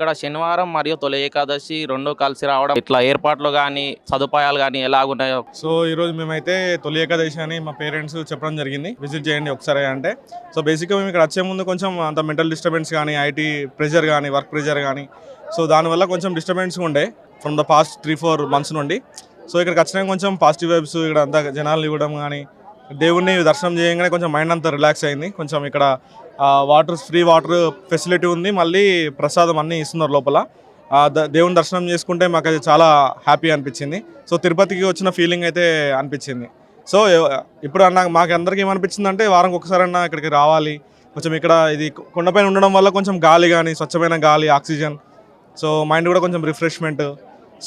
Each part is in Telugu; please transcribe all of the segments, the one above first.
ఇక్కడ శనివారం మరియు తొలి ఏకాదశి రెండు కలిసి రావడం ఇట్లా ఏర్పాట్లు కానీ సదుపాయాలు కానీ ఎలాగున్నాయో. సో ఈరోజు మేమైతే తొలి ఏకాదశి అని మా పేరెంట్స్ చెప్పడం జరిగింది, విజిట్ చేయండి ఒకసారి అంటే. సో బేసిక్గా మేము ఇక్కడ వచ్చే ముందు కొంచెం అంత మెంటల్ డిస్టర్బెన్స్ కానీ, ఐటీ ప్రెషర్ కానీ, వర్క్ ప్రెషర్ కానీ, సో దానివల్ల కొంచెం డిస్టర్బెన్స్గా ఉండే ఫ్రమ్ ద పాస్ట్ 3-4 months నుండి. సో ఇక్కడికి వచ్చినాక కొంచెం పాజిటివ్ వైబ్స్, ఇక్కడ అంతా జనాలు ఇవ్వడం కానీ, దేవుణ్ణి దర్శనం చేయగానే కొంచెం మైండ్ అంతా రిలాక్స్ అయింది. కొంచెం ఇక్కడ వాటర్, ఫ్రీ వాటర్ ఫెసిలిటీ ఉంది, మళ్ళీ ప్రసాదం అన్నీ ఇస్తున్నారు లోపల. దేవుని దర్శనం చేసుకుంటే మాకు అది చాలా హ్యాపీ అనిపించింది. సో తిరుపతికి వచ్చిన ఫీలింగ్ అయితే అనిపించింది. సో ఇప్పుడు మాకు అందరికీ ఏమనిపించింది అంటే వారంకి ఒకసారన్నా ఇక్కడికి రావాలి. కొంచెం ఇక్కడ ఇది కొండపైన ఉండడం వల్ల కొంచెం గాలి కానీ, స్వచ్ఛమైన గాలి, ఆక్సిజన్, సో మైండ్ కూడా కొంచెం రిఫ్రెష్మెంట్.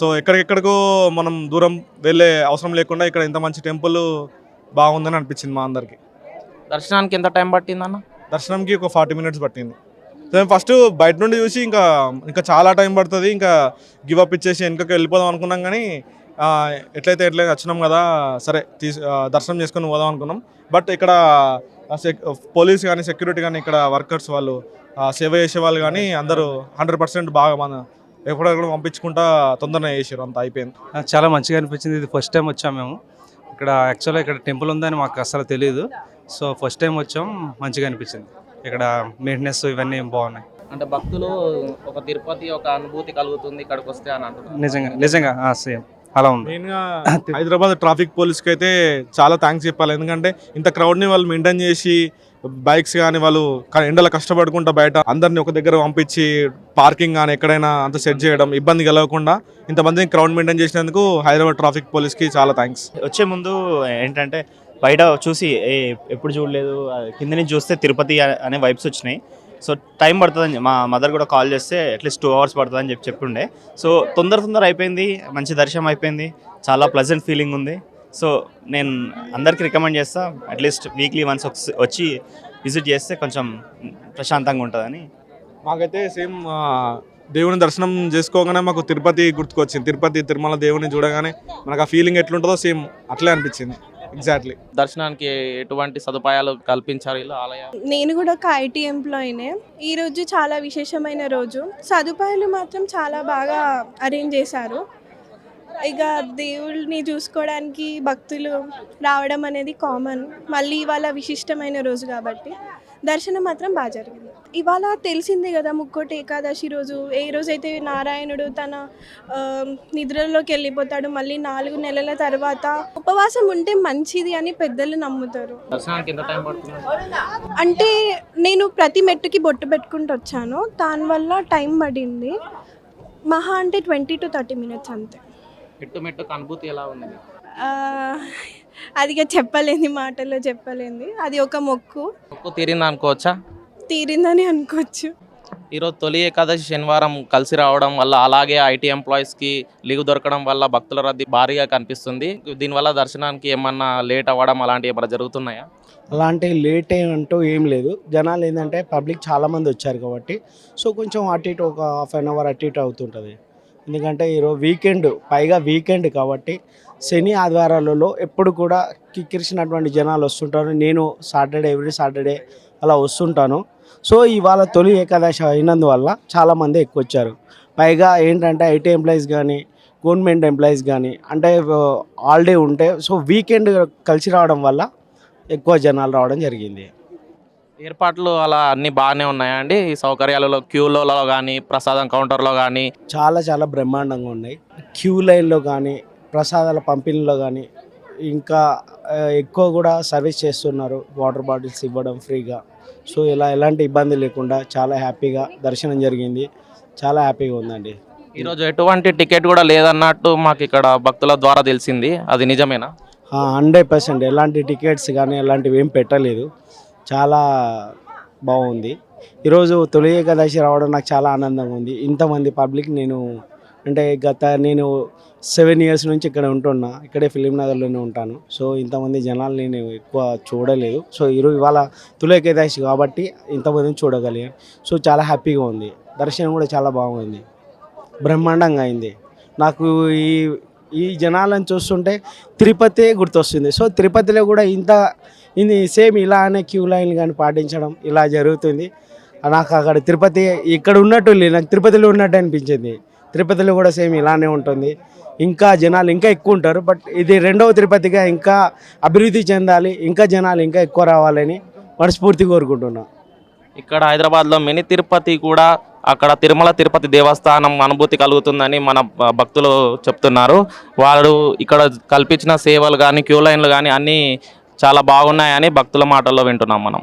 సో ఎక్కడికెక్కడికో మనం దూరం వెళ్ళే అవసరం లేకుండా ఇక్కడ ఇంత మంచి టెంపుల్ బాగుందని అనిపించింది మా అందరికీ. దర్శనానికి ఎంత టైం పట్టిందన్న? దర్శనంకి ఒక 40 minutes పట్టింది. సో మేము ఫస్ట్ బయట నుండి చూసి ఇంకా చాలా టైం పడుతుంది, ఇంకా గివప్ ఇచ్చేసి వెనుకకి వెళ్ళిపోదాం అనుకున్నాం. కానీ ఎట్లయితే వచ్చినాం కదా, సరే దర్శనం చేసుకొని పోదాం అనుకున్నాం. బట్ ఇక్కడ పోలీస్ కానీ, సెక్యూరిటీ కానీ, ఇక్కడ వర్కర్స్ వాళ్ళు, సేవ చేసే వాళ్ళు కానీ అందరూ 100% బాగా మన ఎక్కడెక్కడ పంపించుకుంటా తొందరగా చేసారు, అంతా అయిపోయింది. చాలా మంచిగా అనిపించింది. ఇది ఫస్ట్ టైం వచ్చాము మేము ఇక్కడ. యాక్చువల్గా ఇక్కడ టెంపుల్ ఉందని మాకు అసలు తెలియదు. సో ఫస్ట్ టైం వచ్చాం, మంచిగా అనిపించింది. ఇక్కడ మెయింటెనెన్స్ ఇవన్నీ బాగున్నాయి. అంటే భక్తులు ఒక తిరుపతి ఒక అనుభూతి కలుగుతుంది ఇక్కడికి వస్తే అని అంటున్నారు. నిజంగా సేమ్ అలా ఉంది. మెయిన్గా హైదరాబాద్ ట్రాఫిక్ పోలీస్కి అయితే చాలా థ్యాంక్స్ చెప్పాలి. ఎందుకంటే ఇంత క్రౌడ్ని వాళ్ళు మెయింటైన్ చేసి, బైక్స్ కానీ వాళ్ళు ఎండలో కష్టపడుకుంటా బయట అందరినీ ఒక దగ్గర పంపించి, పార్కింగ్ కానీ ఎక్కడైనా అంత సెట్ చేయడం, ఇబ్బంది కలగకుండా ఇంతమందిని క్రౌడ్ మెయింటైన్ చేసినందుకు హైదరాబాద్ ట్రాఫిక్ పోలీస్కి చాలా థ్యాంక్స్. వచ్చే ముందు ఏంటంటే బయట చూసి ఎప్పుడు చూడలేదు, కింద నుంచి చూస్తే తిరుపతి అనే వైబ్స్ వచ్చినాయి. సో టైం పడుతుందని మా మదర్ కూడా కాల్ చేస్తే అట్లీస్ట్ 2 hours పడుతుందని చెప్పుండే. సో తొందర అయిపోయింది, మంచి దర్శనం అయిపోయింది, చాలా ప్లెజెంట్ ఫీలింగ్ ఉంది. సో నేను అందరికీ రికమెండ్ చేస్తా, అట్లీస్ట్ వీక్లీ వన్స్ వచ్చి విజిట్ చేస్తే కొంచెం ప్రశాంతంగా ఉంటుందని. మాకైతే సేమ్ దేవుని దర్శనం చేసుకోగానే మాకు తిరుపతి గుర్తుకొచ్చింది. తిరుపతి తిరుమల దేవుని చూడగానే మనకు ఆ ఫీలింగ్ ఎట్లుంటుందో సేమ్ అట్లే అనిపించింది. ఎగ్జాక్ట్లీ. దర్శనానికి ఎటువంటి సదుపాయాలు కల్పించారు ఇలా ఆలయం? నేను కూడా ఒక ఐటీ ఎంప్లాయీనే. ఈరోజు చాలా విశేషమైన రోజు. సదుపాయాలు మాత్రం చాలా బాగా అరేంజ్ చేశారు. ఇక దేవుళ్ళని చూసుకోవడానికి భక్తులు రావడం అనేది కామన్. మళ్ళీ ఇవాళ విశిష్టమైన రోజు కాబట్టి దర్శనం మాత్రం బాగా జరిగింది. ఇవాళ తెలిసిందే కదా, ముక్కోటి ఏకాదశి రోజు. ఏ రోజైతే నారాయణుడు తన నిద్రలోకి వెళ్ళిపోతాడు, మళ్ళీ 4 నెలల తర్వాత ఉపవాసం ఉంటే మంచిది అని పెద్దలు నమ్ముతారు. దర్శనానికి ఎంత టైం పడుతుంది? అంటే నేను ప్రతి మెట్టుకి బొట్టు పెట్టుకుంటూ వచ్చాను, దానివల్ల టైం పడింది. మహా అంటే 20 to 30 minutes అంతే. మెట్టుకు అనుభూతి ఎలా ఉంది? అది చెప్పలేంది, మాటల్లో చెప్పలేంది. అది ఒక మొక్కు తీరింది అనుకోవచ్చా? తీరిందని అనుకోవచ్చు. ఈరోజు తొలి ఏకాదశి శనివారం కలిసి రావడం వల్ల, అలాగే ఐటీ ఎంప్లాయీస్కి లీవ్ దొరకడం వల్ల భక్తుల రద్దీ భారీగా కనిపిస్తుంది. దీనివల్ల దర్శనానికి ఏమన్నా లేట్ అవ్వడం అలాంటివి ఏమైనా జరుగుతున్నాయా? అలాంటి లేట్ అంటూ ఏం లేదు. జనాలు ఏంటంటే పబ్లిక్ చాలామంది వచ్చారు కాబట్టి సో కొంచెం అటు ఇటు ఒక 1/2 hour అటు ఇటు అవుతుంటుంది. ఎందుకంటే ఈరోజు వీకెండ్, పైగా వీకెండ్ కాబట్టి శని ఆదివారాలలో ఎప్పుడు కూడా కిక్కిరిసినటువంటి జనాలు వస్తుంటారు. నేను ఎవ్రీ సాటర్డే అలా వస్తుంటాను. సో ఇవాళ తొలి ఏకాదశి అయినందువల్ల చాలామంది ఎక్కువ వచ్చారు. పైగా ఏంటంటే ఐటీ ఎంప్లాయీస్ కానీ, గవర్నమెంట్ ఎంప్లాయీస్ కానీ, అంటే హాలిడే ఉంటే సో వీకెండ్ కలిసి రావడం వల్ల ఎక్కువ జనాలు రావడం జరిగింది. ఏర్పాట్లు అలా అన్నీ బాగానే ఉన్నాయా అండి? ఈ సౌకర్యాలలో క్యూలలో కానీ, ప్రసాదం కౌంటర్లో కానీ చాలా బ్రహ్మాండంగా ఉన్నాయి. క్యూ లైన్లో కానీ, ప్రసాదాల పంపిణీలో కానీ ఇంకా ఎక్కువ కూడా సర్వీస్ చేస్తున్నారు. వాటర్ బాటిల్స్ ఇవ్వడం ఫ్రీగా. సో ఇలా ఎలాంటి ఇబ్బంది లేకుండా చాలా హ్యాపీగా దర్శనం జరిగింది. చాలా హ్యాపీగా ఉందండి. ఈరోజు ఎటువంటి టికెట్ కూడా లేదన్నట్టు మాకు ఇక్కడ భక్తుల ద్వారా తెలిసింది, అది నిజమేనా? 100% ఎలాంటి టికెట్స్ కానీ ఎలాంటివి ఏం పెట్టలేదు. చాలా బాగుంది. ఈరోజు తొలి ఏకాదశి రావడం నాకు చాలా ఆనందంగా ఉంది. ఇంతమంది పబ్లిక్ నేను నేను 7 years నుంచి ఇక్కడ ఉంటున్నా, ఇక్కడే ఫిలిం నగర్లోనే ఉంటాను. సో ఇంతమంది జనాలు నేను ఎక్కువ చూడలేదు. సో ఇవాళ తొలి ఏకాదశి కాబట్టి ఇంతమందిని చూడగలిగాను. సో చాలా హ్యాపీగా ఉంది. దర్శనం కూడా చాలా బాగుంది, బ్రహ్మాండంగా అయింది. నాకు ఈ జనాలను చూస్తుంటే తిరుపతి గుర్తొస్తుంది. సో తిరుపతిలో కూడా ఇది సేమ్ ఇలానే క్యూ లైన్లు కానీ పాటించడం ఇలా జరుగుతుంది. నాకు అక్కడ తిరుపతి ఇక్కడ ఉన్నట్టు లేదు, నాకు తిరుపతిలో ఉన్నట్టు అనిపించింది. తిరుపతిలో కూడా సేమ్ ఇలానే ఉంటుంది, ఇంకా జనాలు ఇంకా ఎక్కువ ఉంటారు. బట్ ఇది రెండవ తిరుపతిగా ఇంకా అభివృద్ధి చెందాలి, ఇంకా జనాలు ఇంకా ఎక్కువ రావాలని మనస్ఫూర్తిగా కోరుకుంటున్నాను. ఇక్కడ హైదరాబాద్లో మినీ తిరుపతి కూడా అక్కడ తిరుమల తిరుపతి దేవస్థానం అనుభూతి కలుగుతుందని మన భక్తులు చెప్తున్నారు. వారు ఇక్కడ కల్పించిన సేవలు కానీ క్యూ లైన్లు కానీ అన్నీ చాలా బాగున్నాయని భక్తుల మాటల్లో వింటున్నాం మనం.